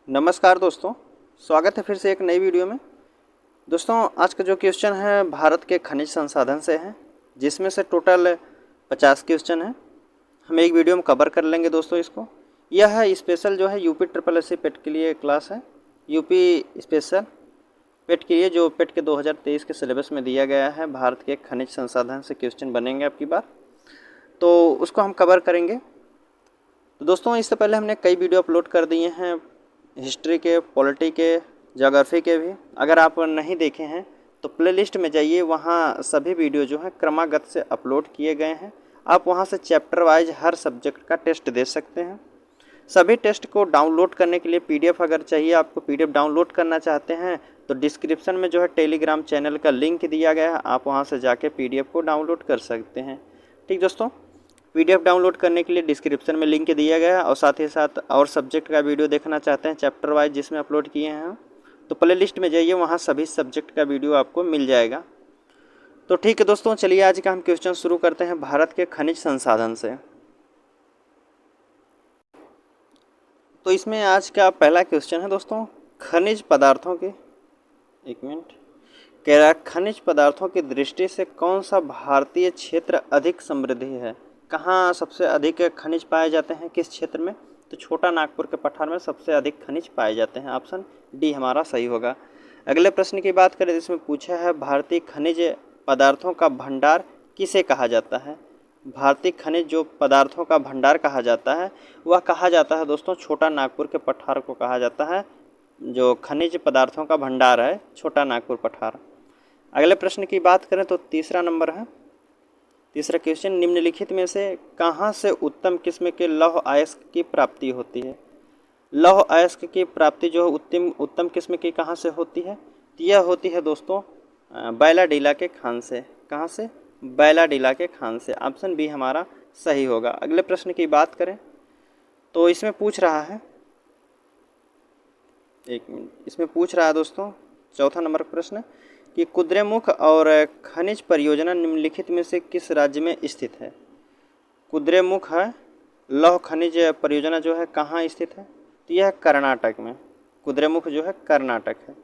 नमस्कार दोस्तों, स्वागत है फिर से एक नई वीडियो में। दोस्तों, आज का जो क्वेश्चन है भारत के खनिज संसाधन से है, जिसमें से टोटल 50 क्वेश्चन है। हम एक वीडियो में कवर कर लेंगे दोस्तों इसको। यह है स्पेशल जो है यूपी ट्रिपल एस सी पेट के लिए क्लास है। यूपी स्पेशल पेट के लिए जो पेट के 2023 के सिलेबस में दिया गया है, भारत के खनिज संसाधन से क्वेश्चन बनेंगे आपकी बार, तो उसको हम कवर करेंगे। तो दोस्तों, इससे पहले हमने कई वीडियो अपलोड कर दिए हैं, हिस्ट्री के, पॉलिटी के, ज्योग्राफी के भी। अगर आप नहीं देखे हैं तो प्लेलिस्ट में जाइए, वहाँ सभी वीडियो जो है क्रमागत से अपलोड किए गए हैं। आप वहाँ से चैप्टर वाइज हर सब्जेक्ट का टेस्ट दे सकते हैं। सभी टेस्ट को डाउनलोड करने के लिए पीडीएफ अगर चाहिए, आपको पीडीएफ डाउनलोड करना चाहते हैं तो डिस्क्रिप्शन में जो है टेलीग्राम चैनल का लिंक दिया गया है, आप वहाँ से जाके पीडीएफ को डाउनलोड कर सकते हैं। ठीक दोस्तों, पीडीएफ डाउनलोड करने के लिए डिस्क्रिप्शन में लिंक दिया गया है, और साथ ही साथ और सब्जेक्ट का वीडियो देखना चाहते हैं चैप्टर वाइज जिसमें अपलोड किए हैं तो प्लेलिस्ट में जाइए, वहाँ सभी सब्जेक्ट का वीडियो आपको मिल जाएगा। तो ठीक है दोस्तों, चलिए आज का हम क्वेश्चन शुरू करते हैं भारत के खनिज संसाधन से। तो इसमें आज का पहला क्वेश्चन है दोस्तों, खनिज पदार्थों के, एक मिनट, कह रहा खनिज पदार्थों की दृष्टि से कौन सा भारतीय क्षेत्र अधिक समृद्धि है। कहाँ सबसे अधिक खनिज पाए जाते हैं, किस क्षेत्र में? तो छोटा नागपुर के पठार में सबसे अधिक खनिज पाए जाते हैं। ऑप्शन डी हमारा सही होगा। अगले प्रश्न की बात करें, इसमें पूछा है भारतीय खनिज पदार्थों का भंडार किसे कहा जाता है। भारतीय खनिज जो पदार्थों का भंडार कहा जाता है, वह कहा जाता है दोस्तों छोटा नागपुर के पठार को कहा जाता है। जो खनिज पदार्थों का भंडार है छोटा नागपुर पठार। अगले प्रश्न की बात करें तो तीसरा नंबर है, तीसरा क्वेश्चन, निम्नलिखित में से कहाँ से उत्तम किस्म के लौह अयस्क की प्राप्ति होती है। लौह अयस्क की प्राप्ति जो उत्तम किस्म की कहाँ से होती है, तो यह होती है दोस्तों बैलाडीला के खान से। कहाँ से? बैलाडीला के खान से। ऑप्शन बी हमारा सही होगा। अगले प्रश्न की बात करें तो इसमें पूछ रहा है, एक मिनट, इसमें पूछ रहा है दोस्तों चौथा नंबर प्रश्न कि कुद्रेमुख और खनिज परियोजना निम्नलिखित में से किस राज्य में स्थित है। कुद्रेमुख है लौह खनिज परियोजना जो है कहाँ स्थित है, तो यह कर्नाटक में। कुद्रेमुख जो है कर्नाटक है।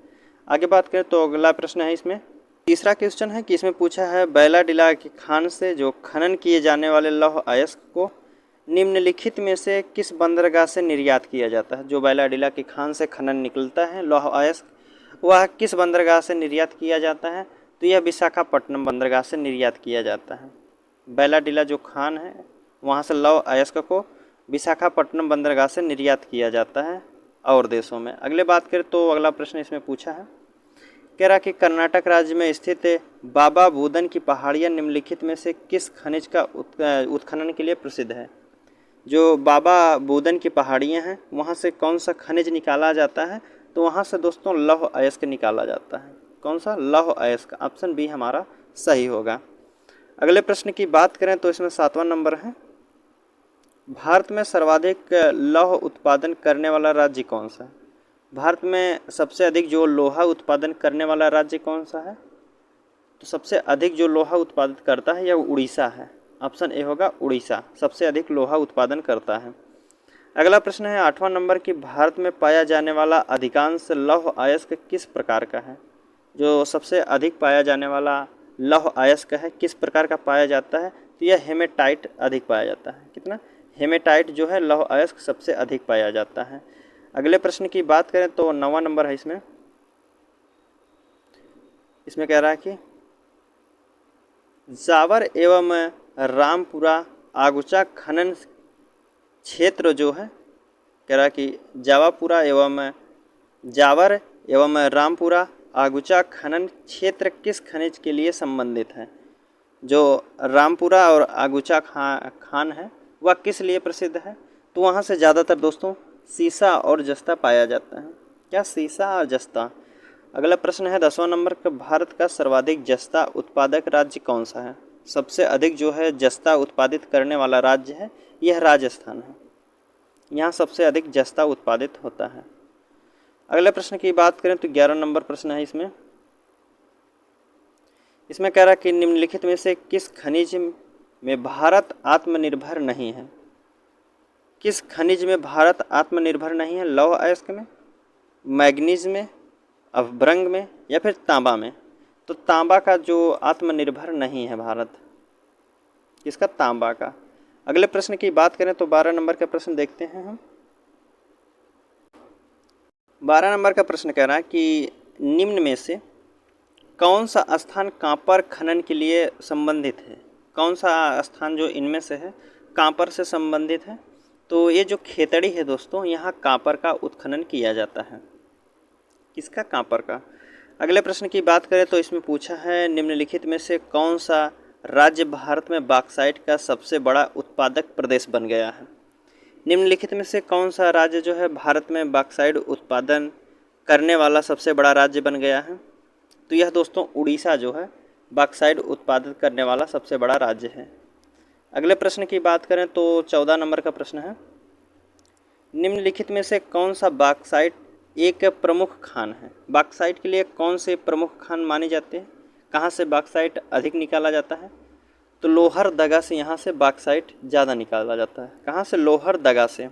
आगे बात करें तो अगला प्रश्न है, इसमें तीसरा क्वेश्चन है कि इसमें पूछा है बैलाडीला की खान से जो खनन किए जाने वाले लौह अयस्क को निम्नलिखित में से किस बंदरगाह से निर्यात किया जाता है। जो बैलाडीला की खान से खनन निकलता है लौह अयस्क, वह किस बंदरगाह से निर्यात किया जाता है, तो यह विशाखापट्टनम बंदरगाह से निर्यात किया जाता है। बैलाडीला जो खान है वहाँ से लौह अयस्क को विशाखापट्टनम बंदरगाह से निर्यात किया जाता है और देशों में। अगले बात करें तो अगला प्रश्न इसमें पूछा है, कह रहा कि कर्नाटक राज्य में स्थित बाबा बूदन की पहाड़ियाँ निम्नलिखित में से किस खनिज का उत्खनन के लिए प्रसिद्ध है। जो बाबा बूदन की पहाड़ियाँ हैं वहाँ से कौन सा खनिज निकाला जाता है, तो वहाँ से दोस्तों लौह अयस्क निकाला जाता है। कौन सा? लौह अयस्क। ऑप्शन बी हमारा सही होगा। अगले प्रश्न की बात करें तो इसमें सातवां नंबर है, भारत में सर्वाधिक लौह उत्पादन करने वाला राज्य कौन सा है। भारत में सबसे अधिक जो लोहा उत्पादन करने वाला राज्य कौन सा है, तो सबसे अधिक जो लोहा उत्पादित करता है यह उड़ीसा है। ऑप्शन ए होगा उड़ीसा सबसे अधिक लोहा उत्पादन करता है। अगला प्रश्न है आठवां नंबर की, भारत में पाया जाने वाला अधिकांश लौह अयस्क किस प्रकार का है। जो सबसे अधिक पाया जाने वाला लौह अयस्क है किस प्रकार का पाया जाता है, तो यह हेमेटाइट अधिक पाया जाता है। कितना? हेमेटाइट जो है लौह अयस्क सबसे अधिक पाया जाता है। अगले प्रश्न की बात करें तो 9वां नंबर है, इसमें कह रहा है कि जावर एवं रामपुरा आगुचा खनन क्षेत्र जो है, कह रहा कि जावर एवं रामपुरा आगुचा खनन क्षेत्र किस खनिज के लिए संबंधित है। जो रामपुरा और आगुचा खान है वह किस लिए प्रसिद्ध है, तो वहाँ से ज़्यादातर दोस्तों सीसा और जस्ता पाया जाता है। क्या? सीसा और जस्ता। अगला प्रश्न है 10वां नंबर का, भारत का सर्वाधिक जस्ता उत्पादक राज्य कौन सा है। सबसे अधिक जो है जस्ता उत्पादित करने वाला राज्य है यह राजस्थान है। यहाँ सबसे अधिक जस्ता उत्पादित होता है। अगले प्रश्न की बात करें तो 11 नंबर प्रश्न है, इसमें कह रहा है कि निम्नलिखित में से किस खनिज में भारत आत्मनिर्भर नहीं है। किस खनिज में भारत आत्मनिर्भर नहीं है लौह अयस्क में, मैग्नीज में, अभ्रंग में या फिर तांबा में? तो तांबा का जो आत्मनिर्भर नहीं है भारत, किसका? तांबा का। अगले प्रश्न की बात करें तो 12 नंबर का प्रश्न देखते हैं हम। 12 नंबर का प्रश्न कह रहा है कि निम्न में से कौन सा स्थान कांपर खनन के लिए संबंधित है? कौन सा स्थान जो इनमें से है कांपर से संबंधित है? तो ये जो खेतड़ी है दोस्तों, यहाँ कांपर का उत्खनन किया जाता है। किसका? कांपर का। अगले प्रश्न की बात करें तो इसमें पूछा है निम्नलिखित में से कौन सा राज्य भारत में बॉक्साइट का सबसे बड़ा उत्पादक प्रदेश बन गया है? निम्नलिखित में से कौन सा राज्य जो है भारत में बॉक्साइट उत्पादन करने वाला सबसे बड़ा राज्य बन गया है? तो यह दोस्तों उड़ीसा जो है बॉक्साइट उत्पादन करने वाला सबसे बड़ा राज्य है। अगले प्रश्न की बात करें तो 14 नंबर का प्रश्न है, निम्नलिखित में से कौन सा बॉक्साइट एक प्रमुख खान है? बॉक्साइट के लिए कौन से प्रमुख खान माने जाते हैं? कहाँ से बॉक्साइट अधिक निकाला जाता है? तो लोहरदगा से यहाँ से बॉक्साइट ज़्यादा निकाला जाता है। कहाँ से? लोहरदगा से।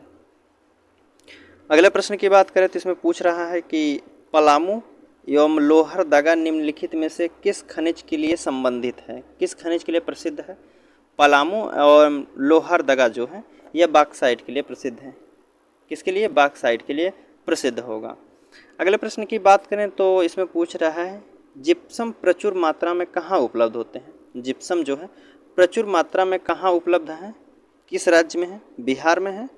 अगले प्रश्न की बात करें तो इसमें पूछ रहा है कि पलामू एवं लोहरदगा निम्नलिखित में से किस खनिज के लिए संबंधित है? किस खनिज के लिए प्रसिद्ध है? पलामू और लोहरदगा जो है यह बॉक्साइट के लिए प्रसिद्ध है। किसके लिए? बॉक्साइट के लिए प्रसिद्ध होगा। अगले प्रश्न की बात करें तो इसमें पूछ रहा है जिप्सम प्रचुर मात्रा में कहाँ उपलब्ध होते हैं? जिप्सम जो है प्रचुर मात्रा में कहाँ उपलब्ध है? किस राज्य में है? बिहार में है,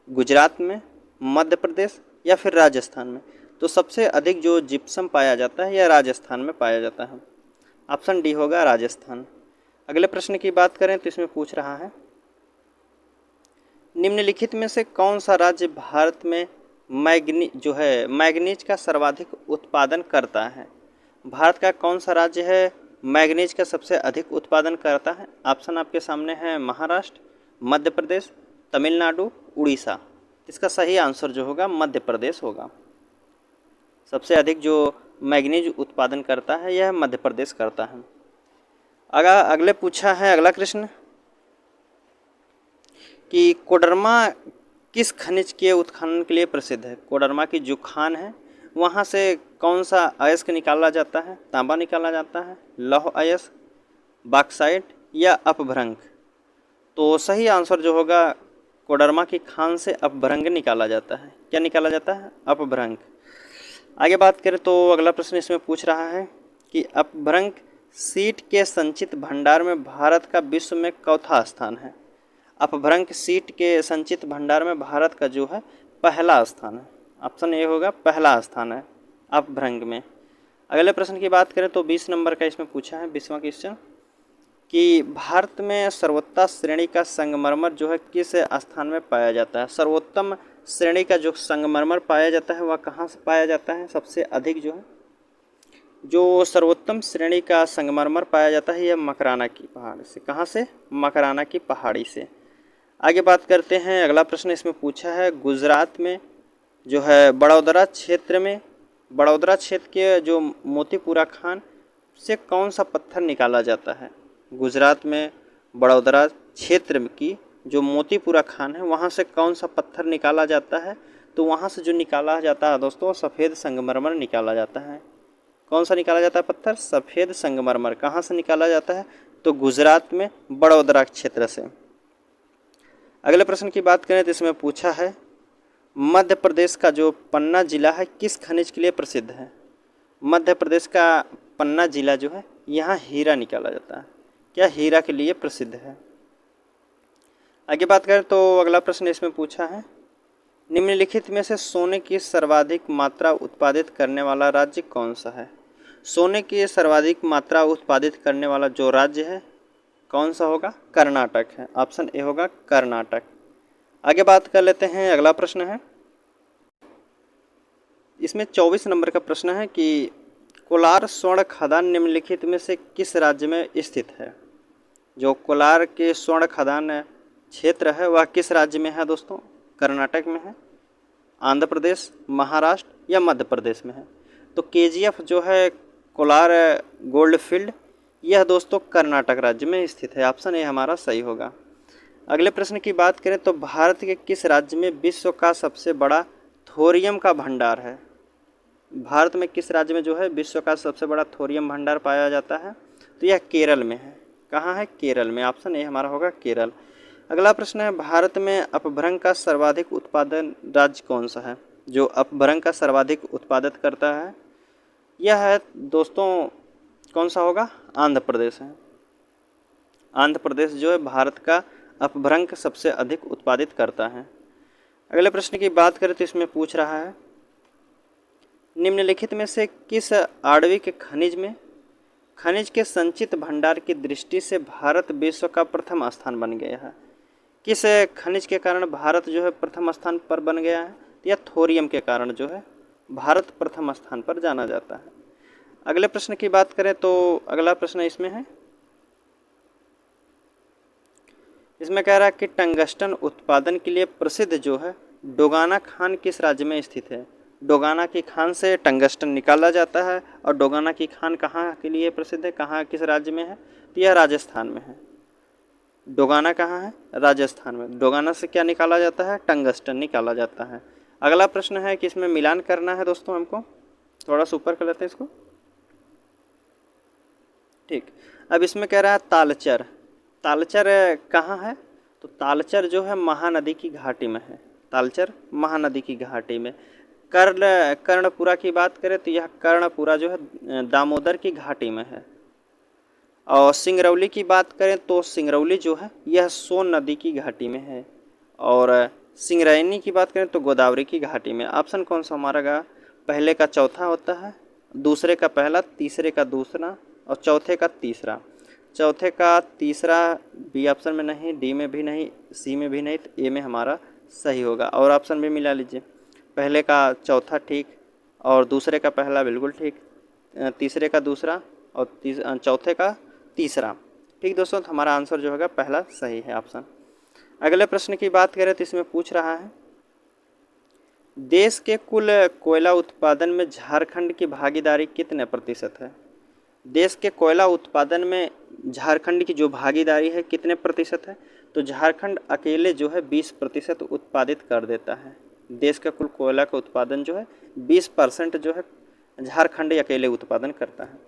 गुजरात में, मध्य प्रदेश या फिर राजस्थान में? तो सबसे अधिक जो जिप्सम पाया जाता है यह राजस्थान में पाया जाता है। ऑप्शन डी होगा राजस्थान। अगले प्रश्न की बात करें तो इसमें पूछ रहा है निम्नलिखित में से कौन सा राज्य भारत में मैग्नीज का सर्वाधिक उत्पादन करता है? भारत का कौन सा राज्य है मैग्नीज का सबसे अधिक उत्पादन करता है? ऑप्शन आपके सामने है महाराष्ट्र, मध्य प्रदेश, तमिलनाडु, उड़ीसा। इसका सही आंसर जो होगा मध्य प्रदेश होगा। सबसे अधिक जो मैग्नीज उत्पादन करता है यह मध्य प्रदेश करता है। अगले पूछा है अगला प्रश्न कि कोडरमा किस खनिज के उत्खनन के लिए प्रसिद्ध है? कोडरमा की जो खान है वहाँ से कौन सा अयस्क निकाला जाता है? तांबा निकाला जाता है, लौह अयस्क, बॉक्साइट या अपभ्रंग? तो सही आंसर जो होगा कोडरमा की खान से अपभ्रंग निकाला जाता है। क्या निकाला जाता है? अपभ्रंग। आगे बात करें तो अगला प्रश्न इसमें पूछ रहा है कि अपभ्रंग सीट के संचित भंडार में भारत का विश्व में चौथा स्थान है। अपभ्रंग सीट के संचित भंडार में भारत का जो है पहला स्थान है। ऑप्शन ए होगा पहला स्थान है अपभ्रंग में। अगले प्रश्न की बात करें तो 20 नंबर का इसमें पूछा है 20वां क्वेश्चन कि भारत में सर्वोत्तम श्रेणी का संगमरमर जो है किस स्थान में पाया जाता है? सर्वोत्तम श्रेणी का जो संगमरमर पाया जाता है वह कहाँ से पाया जाता है? सबसे अधिक जो है जो सर्वोत्तम श्रेणी का संगमरमर पाया जाता है यह मकराना की पहाड़ी से। कहाँ से? मकराना की पहाड़ी से। आगे बात करते हैं अगला प्रश्न इसमें पूछा है गुजरात में जो है बड़ौदरा क्षेत्र के जो मोतीपुरा खान से कौन सा पत्थर निकाला जाता है? गुजरात में बड़ौदरा क्षेत्र की जो मोतीपुरा खान है वहाँ से कौन सा पत्थर निकाला जाता है? तो वहाँ से जो निकाला जाता है दोस्तों सफ़ेद संगमरमर निकाला जाता है। कौन सा निकाला जाता है पत्थर? सफ़ेद संगमरमर। कहाँ से निकाला जाता है? तो गुजरात में बड़ौदरा क्षेत्र से। अगले प्रश्न की बात करें तो इसमें पूछा है मध्य प्रदेश का जो पन्ना जिला है किस खनिज के लिए प्रसिद्ध है? मध्य प्रदेश का पन्ना जिला जो है यहाँ हीरा निकाला जाता है। क्या हीरा के लिए प्रसिद्ध है? आगे बात करें तो अगला प्रश्न इसमें पूछा है निम्नलिखित में से सोने की सर्वाधिक मात्रा उत्पादित करने वाला राज्य कौन सा है? सोने की सर्वाधिक मात्रा उत्पादित करने वाला जो राज्य है कौन सा होगा? कर्नाटक है। ऑप्शन ए होगा कर्नाटक। आगे बात कर लेते हैं अगला प्रश्न है इसमें 24 नंबर का प्रश्न है कि कोलार स्वर्ण खदान निम्नलिखित में से किस राज्य में स्थित है? जो कोलार के स्वर्ण खदान क्षेत्र है वह किस राज्य में है दोस्तों? कर्नाटक में है, आंध्र प्रदेश, महाराष्ट्र या मध्य प्रदेश में है? तो केजीएफ जो है कोलार गोल्ड फील्ड यह दोस्तों कर्नाटक राज्य में स्थित है। ऑप्शन ए हमारा सही होगा। अगले प्रश्न की बात करें तो भारत के किस राज्य में विश्व का सबसे बड़ा थोरियम का भंडार है? भारत में किस राज्य में जो है विश्व का सबसे बड़ा थोरियम भंडार पाया जाता है? तो यह केरल में है। कहाँ है? केरल में। ऑप्शन ए हमारा होगा केरल। अगला प्रश्न है, भारत में अपभ्रंग का सर्वाधिक उत्पादन राज्य कौन सा है? जो अपभ्रंग का सर्वाधिक उत्पादित करता है यह है दोस्तों, कौन सा होगा? आंध्र प्रदेश है। आंध्र प्रदेश जो है भारत का अपभ्रंग सबसे अधिक उत्पादित करता है। अगले प्रश्न की बात करें तो इसमें पूछ रहा है, निम्नलिखित में से किस आणविक खनिज में खनिज के संचित भंडार की दृष्टि से भारत विश्व का प्रथम स्थान बन गया है? किस खनिज के कारण भारत जो है प्रथम स्थान पर बन गया है? या थोरियम के कारण जो है भारत प्रथम स्थान पर जाना जाता है। अगले प्रश्न की बात करें तो अगला प्रश्न इसमें है, इसमें कह रहा है कि टंगस्टन उत्पादन के लिए प्रसिद्ध जो है डोगाना खान किस राज्य में स्थित है? डोगाना की खान से टंगस्टन निकाला जाता है और डोगाना की खान कहाँ के लिए प्रसिद्ध है, कहाँ किस राज्य में है? तो यह राजस्थान में है। डोगाना कहाँ है? राजस्थान में। डोगाना से क्या निकाला जाता है? टंगस्टन निकाला जाता है। अगला प्रश्न है कि इसमें मिलान करना है दोस्तों, हमको थोड़ा सा ऊपर कर लेते हैं इसको। ठीक, अब इसमें कह रहा है तालचर। तालचर कहाँ है? तो तालचर जो है महानदी की घाटी में है। तालचर महानदी की घाटी में। कर्णपुरा की बात करें तो यह कर्णपुरा जो है दामोदर की घाटी में है। और सिंगरौली की बात करें तो सिंगरौली जो है यह सोन नदी की घाटी में है। और सिंगरैनी की बात करें तो गोदावरी की घाटी में। ऑप्शन कौन सा हमारा का? पहले का चौथा होता है, दूसरे का पहला, तीसरे का दूसरा और चौथे का तीसरा। चौथे का तीसरा बी ऑप्शन में नहीं, डी में भी नहीं, सी में भी नहीं, तो ए में हमारा सही होगा। और ऑप्शन भी मिला लीजिए, पहले का चौथा ठीक, और दूसरे का पहला बिल्कुल ठीक, तीसरे का दूसरा और चौथे का तीसरा। ठीक दोस्तों, तो हमारा आंसर जो होगा पहला सही है ऑप्शन। अगले प्रश्न की बात करें तो इसमें पूछ रहा है, देश के कुल कोयला उत्पादन में झारखंड की भागीदारी कितने प्रतिशत है? देश के कोयला उत्पादन में झारखंड की जो भागीदारी है कितने प्रतिशत है? तो झारखंड अकेले जो है 20% उत्पादित कर देता है। देश का कुल कोयला का उत्पादन जो है 20% जो है झारखंड अकेले उत्पादन करता है।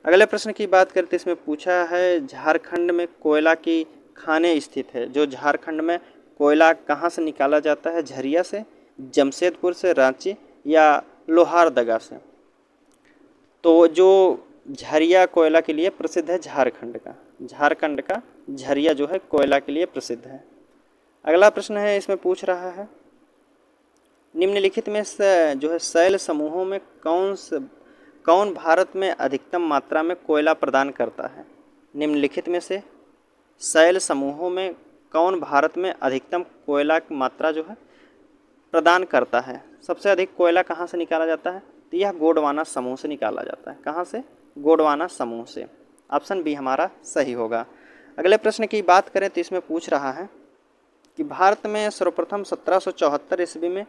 अगले प्रश्न की बात करते इसमें पूछा है, झारखंड में कोयला की खानें स्थित है। जो झारखंड में कोयला कहाँ से निकाला जाता है? झरिया से, जमशेदपुर से, रांची या लोहारदगा से। तो जो झरिया कोयला के लिए प्रसिद्ध है झारखंड का। झारखंड का झरिया जो है कोयला के लिए प्रसिद्ध है। अगला प्रश्न है, इसमें पूछ रहा है, निम्नलिखित में से जो है शैल समूहों में कौन भारत में अधिकतम मात्रा में कोयला प्रदान करता है? निम्नलिखित में से शैल समूहों में कौन भारत में अधिकतम कोयला की मात्रा जो है प्रदान करता है? सबसे अधिक कोयला कहाँ से निकाला जाता है? तो यह गोंडवाना समूह से निकाला जाता है। कहाँ से? गोंडवाना समूह से। ऑप्शन बी हमारा सही होगा। अगले प्रश्न की बात करें तो इसमें पूछ रहा है कि भारत में सर्वप्रथम 1774 ईस्वी में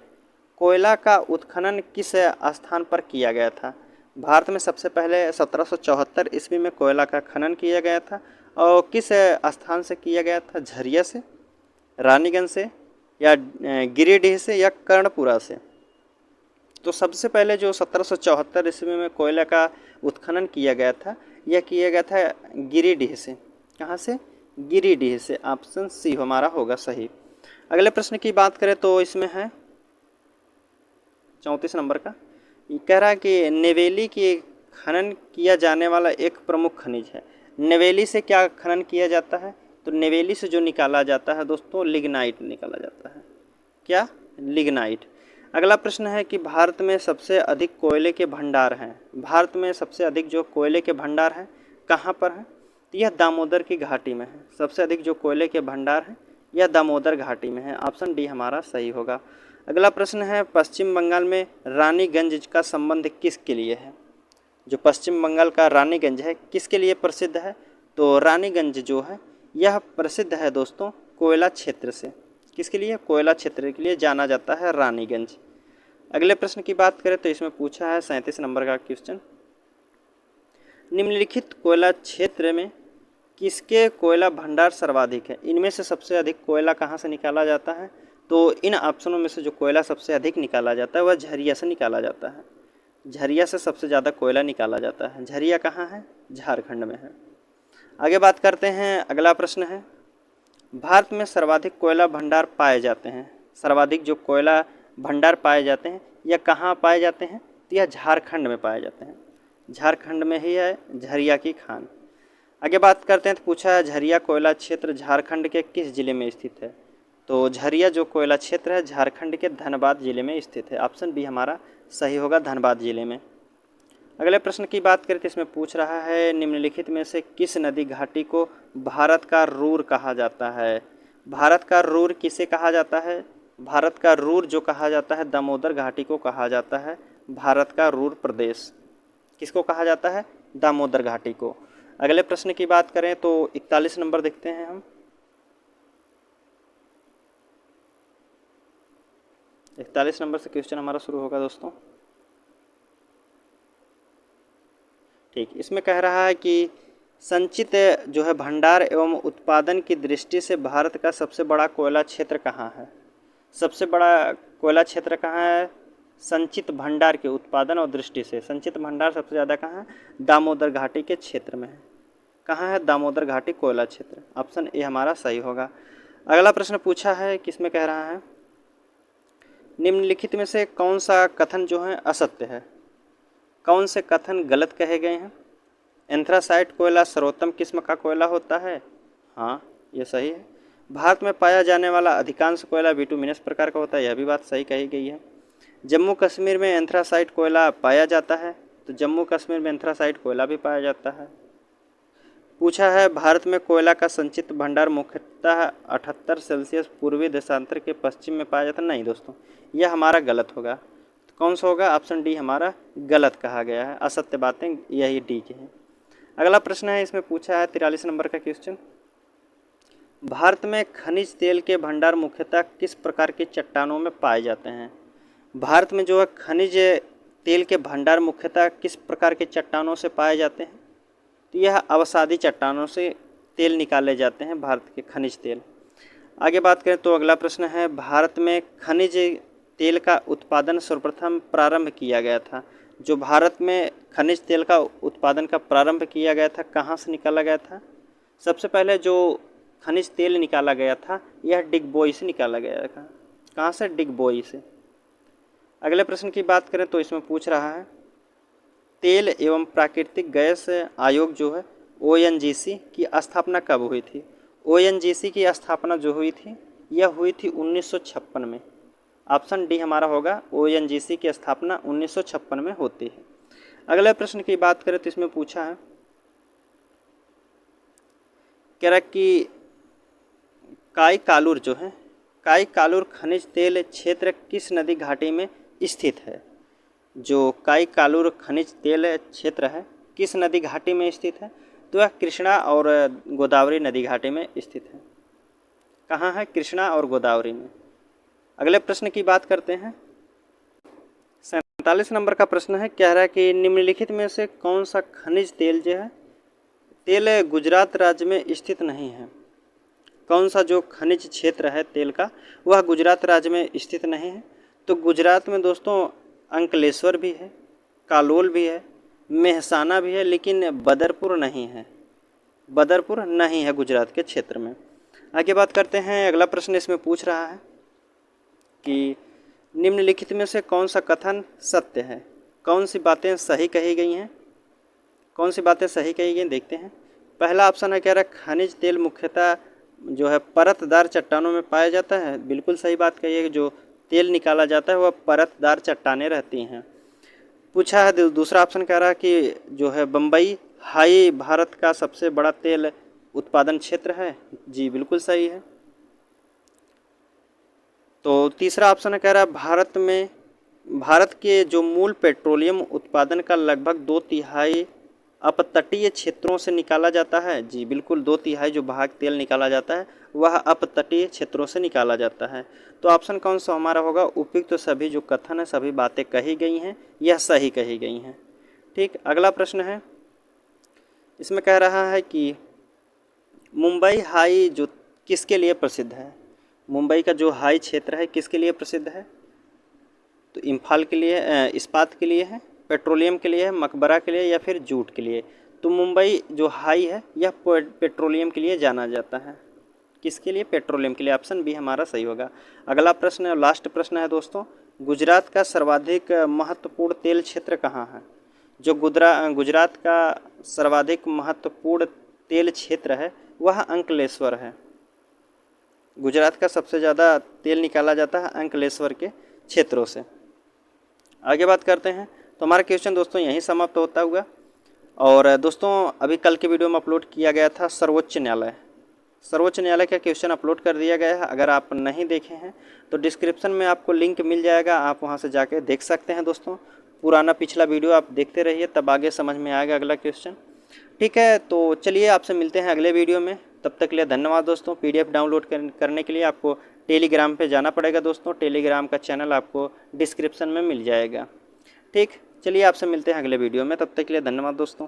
कोयला का उत्खनन किस स्थान पर किया गया था? भारत में सबसे पहले 1774 ईस्वी में कोयला का खनन किया गया था और किस स्थान से किया गया था? झरिया से, रानीगंज से या गिरिडीह से या कर्णपुरा से। तो सबसे पहले जो 1774 ईस्वी में कोयला का उत्खनन किया गया था यह किया गया था गिरिडीह से। कहाँ से? गिरिडीह से। ऑप्शन सी हमारा होगा सही। अगले प्रश्न की बात करें तो इसमें है 34 नंबर का, ये कह रहा है कि नेवेली की खनन किया जाने वाला एक प्रमुख खनिज है। नेवेली से क्या खनन किया जाता है? तो नेवेली से जो निकाला जाता है दोस्तों लिग्नाइट निकाला जाता है। क्या? लिग्नाइट। अगला प्रश्न है कि भारत में सबसे अधिक कोयले के भंडार हैं। भारत में सबसे अधिक जो कोयले के भंडार हैं कहाँ पर हैं? तो यह दामोदर की घाटी में है। सबसे अधिक जो कोयले के भंडार हैं यह दामोदर घाटी में है। ऑप्शन डी हमारा सही होगा। अगला प्रश्न है, पश्चिम बंगाल में रानीगंज का संबंध किसके लिए है? जो पश्चिम बंगाल का रानीगंज है किसके लिए प्रसिद्ध है? तो रानीगंज जो है यह प्रसिद्ध है दोस्तों कोयला क्षेत्र से। किसके लिए? कोयला क्षेत्र के लिए जाना जाता है रानीगंज। अगले प्रश्न की बात करें तो इसमें पूछा है 37 नंबर का क्वेश्चन, निम्नलिखित कोयला क्षेत्र में किसके कोयला भंडार सर्वाधिक है? इनमें से सबसे अधिक कोयला कहाँ से निकाला जाता है? तो इन ऑप्शनों में से जो कोयला सबसे अधिक निकाला जाता है वह झरिया से निकाला जाता है। झरिया से सबसे ज़्यादा कोयला निकाला जाता है। झरिया कहाँ है? झारखंड में है। आगे बात करते हैं, अगला प्रश्न है, भारत में सर्वाधिक कोयला भंडार पाए जाते हैं। सर्वाधिक जो कोयला भंडार पाए जाते हैं यह कहाँ पाए जाते हैं? तो यह झारखंड में पाए जाते हैं। झारखंड में ही है झरिया की खान। आगे बात करते हैं, तो पूछा है झरिया कोयला क्षेत्र झारखंड के किस जिले में स्थित है? तो झरिया जो कोयला क्षेत्र है झारखंड के धनबाद जिले में स्थित है। ऑप्शन बी हमारा सही होगा, धनबाद जिले में। अगले प्रश्न की बात करें तो इसमें पूछ रहा है, निम्नलिखित में से किस नदी घाटी को भारत का रूर कहा जाता है? भारत का रूर किसे कहा जाता है? भारत का रूर जो कहा जाता है दामोदर घाटी को कहा जाता है। भारत का रूर प्रदेश किसको कहा जाता है? दामोदर घाटी को। अगले प्रश्न की बात करें तो 41 नंबर देखते हैं हम। 41 नंबर से क्वेश्चन हमारा शुरू होगा दोस्तों। ठीक, इसमें कह रहा है कि संचित जो है भंडार एवं उत्पादन की दृष्टि से भारत का सबसे बड़ा कोयला क्षेत्र कहाँ है? सबसे बड़ा कोयला क्षेत्र कहाँ है? संचित भंडार के उत्पादन और दृष्टि से संचित भंडार सबसे ज़्यादा कहाँ है? दामोदर घाटी के क्षेत्र में है। कहाँ है? दामोदर घाटी कोयला क्षेत्र। ऑप्शन ए हमारा सही होगा। अगला प्रश्न पूछा है, किसमें कह रहा है, निम्नलिखित में से कौन सा कथन जो है असत्य है? कौन से कथन गलत कहे गए हैं? एंथ्रासाइट कोयला सर्वोत्तम किस्म का कोयला होता है। हाँ, ये सही है। भारत में पाया जाने वाला अधिकांश कोयला बिटुमिनस प्रकार का होता है। यह भी बात सही कही गई है। जम्मू कश्मीर में एंथ्रासाइट कोयला पाया जाता है, तो जम्मू कश्मीर में एंथ्रासाइट कोयला भी पाया जाता है। पूछा है, भारत में कोयला का संचित भंडार मुख्यतः 78 सेल्सियस पूर्वी देशांतर के पश्चिम में पाया जाता है। नहीं दोस्तों, यह हमारा गलत होगा। तो कौन सा होगा? ऑप्शन डी हमारा गलत कहा गया है। असत्य बातें यही डी के हैं। अगला प्रश्न है, इसमें पूछा है 43 नंबर का क्वेश्चन, भारत में खनिज तेल के भंडार मुख्यतः किस प्रकार की चट्टानों में पाए जाते हैं? भारत में जो है खनिज तेल के भंडार मुख्यतः किस प्रकार के चट्टानों से पाए जाते हैं? तो यह अवसादी चट्टानों से तेल निकाले जाते हैं, भारत के खनिज तेल। आगे बात करें तो अगला प्रश्न है, भारत में खनिज तेल का उत्पादन सर्वप्रथम प्रारंभ किया गया था। जो भारत में खनिज तेल का उत्पादन का प्रारंभ किया गया था, कहाँ से निकाला गया था? सबसे पहले जो खनिज तेल निकाला गया था यह डिगबोई से निकाला गया था। कहाँ से? डिगबोई से। अगले प्रश्न की बात करें तो इसमें पूछ रहा है, तेल एवं प्राकृतिक गैस आयोग जो है ONGC की स्थापना कब हुई थी? ONGC की स्थापना जो हुई थी यह हुई थी 1956 में। ऑप्शन डी हमारा होगा, ONGC की स्थापना 1956 में होती है। अगले प्रश्न की बात करें तो इसमें पूछा है, कह रहा कि काई कालूर जो है, काई कालूर खनिज तेल क्षेत्र किस नदी घाटी में स्थित है? जो काई कालूर खनिज तेल क्षेत्र है किस नदी घाटी में स्थित है? तो यह कृष्णा और गोदावरी नदी घाटी में स्थित है। कहाँ है? कृष्णा और गोदावरी में। अगले प्रश्न की बात करते हैं, 47 नंबर का प्रश्न है, कह रहा है कि निम्नलिखित में से कौन सा खनिज तेल जो है तेल गुजरात राज्य में स्थित नहीं है? कौन सा जो खनिज क्षेत्र है तेल का वह गुजरात राज्य में स्थित नहीं है? तो गुजरात में दोस्तों अंकलेश्वर भी है, कालोल भी है, मेहसाना भी है, लेकिन बदरपुर नहीं है। बदरपुर नहीं है गुजरात के क्षेत्र में। आगे बात करते हैं, अगला प्रश्न इसमें पूछ रहा है कि निम्नलिखित में से कौन सा कथन सत्य है? कौन सी बातें सही कही गई हैं? कौन सी बातें सही कही गई देखते हैं। पहला ऑप्शन है, कह रहा है खनिज तेल मुख्यतः जो है परतदार चट्टानों में पाया जाता है। बिल्कुल सही बात कही है कि जो तेल निकाला जाता है वह परतदार चट्टानें रहती हैं। पूछा है दूसरा ऑप्शन, कह रहा है कि जो है बम्बई हाई भारत का सबसे बड़ा तेल उत्पादन क्षेत्र है। जी बिल्कुल सही है। तो तीसरा ऑप्शन है, कह रहा है भारत के जो मूल पेट्रोलियम उत्पादन का लगभग 2/3 अपतटीय क्षेत्रों से निकाला जाता है। जी बिल्कुल, 2/3 जो भाग तेल निकाला जाता है वह अपतटीय क्षेत्रों से निकाला जाता है। तो ऑप्शन कौन सा हमारा होगा? उपयुक्त तो सभी जो कथन है सभी बातें कही गई हैं यह सही कही गई हैं। ठीक, अगला प्रश्न है, इसमें कह रहा है कि मुंबई हाई जो किसके लिए प्रसिद्ध है? मुंबई का जो हाई क्षेत्र है किसके लिए प्रसिद्ध है? तो इम्फाल के लिए, इस्पात के लिए है, पेट्रोलियम के लिए है, मकबरा के लिए या फिर जूट के लिए? तो मुंबई जो हाई है यह पेट्रोलियम के लिए जाना जाता है। किसके लिए? पेट्रोलियम के लिए। ऑप्शन बी हमारा सही होगा। अगला प्रश्न और लास्ट प्रश्न है दोस्तों, गुजरात का सर्वाधिक महत्वपूर्ण तेल क्षेत्र कहाँ है? जो गुजरात का सर्वाधिक महत्वपूर्ण तेल क्षेत्र है वह अंकलेश्वर है। गुजरात का सबसे ज़्यादा तेल निकाला जाता है अंकलेश्वर के क्षेत्रों से। आगे बात करते हैं। तो हमारा क्वेश्चन दोस्तों यहीं समाप्त होता हुआ। और दोस्तों अभी कल के वीडियो में अपलोड किया गया था सर्वोच्च न्यायालय का क्वेश्चन अपलोड कर दिया गया है। अगर आप नहीं देखे हैं तो डिस्क्रिप्शन में आपको लिंक मिल जाएगा, आप वहां से जाके देख सकते हैं दोस्तों। पुराना पिछला वीडियो आप देखते रहिए, तब आगे समझ में आएगा अगला क्वेश्चन। ठीक है, तो चलिए आपसे मिलते हैं अगले वीडियो में। तब तक के लिए धन्यवाद दोस्तों। PDF डाउनलोड करने के लिए आपको टेलीग्राम पे जाना पड़ेगा दोस्तों। टेलीग्राम का चैनल आपको डिस्क्रिप्शन में मिल जाएगा। ठीक, चलिए आपसे मिलते हैं अगले वीडियो में। तब तक के लिए धन्यवाद दोस्तों।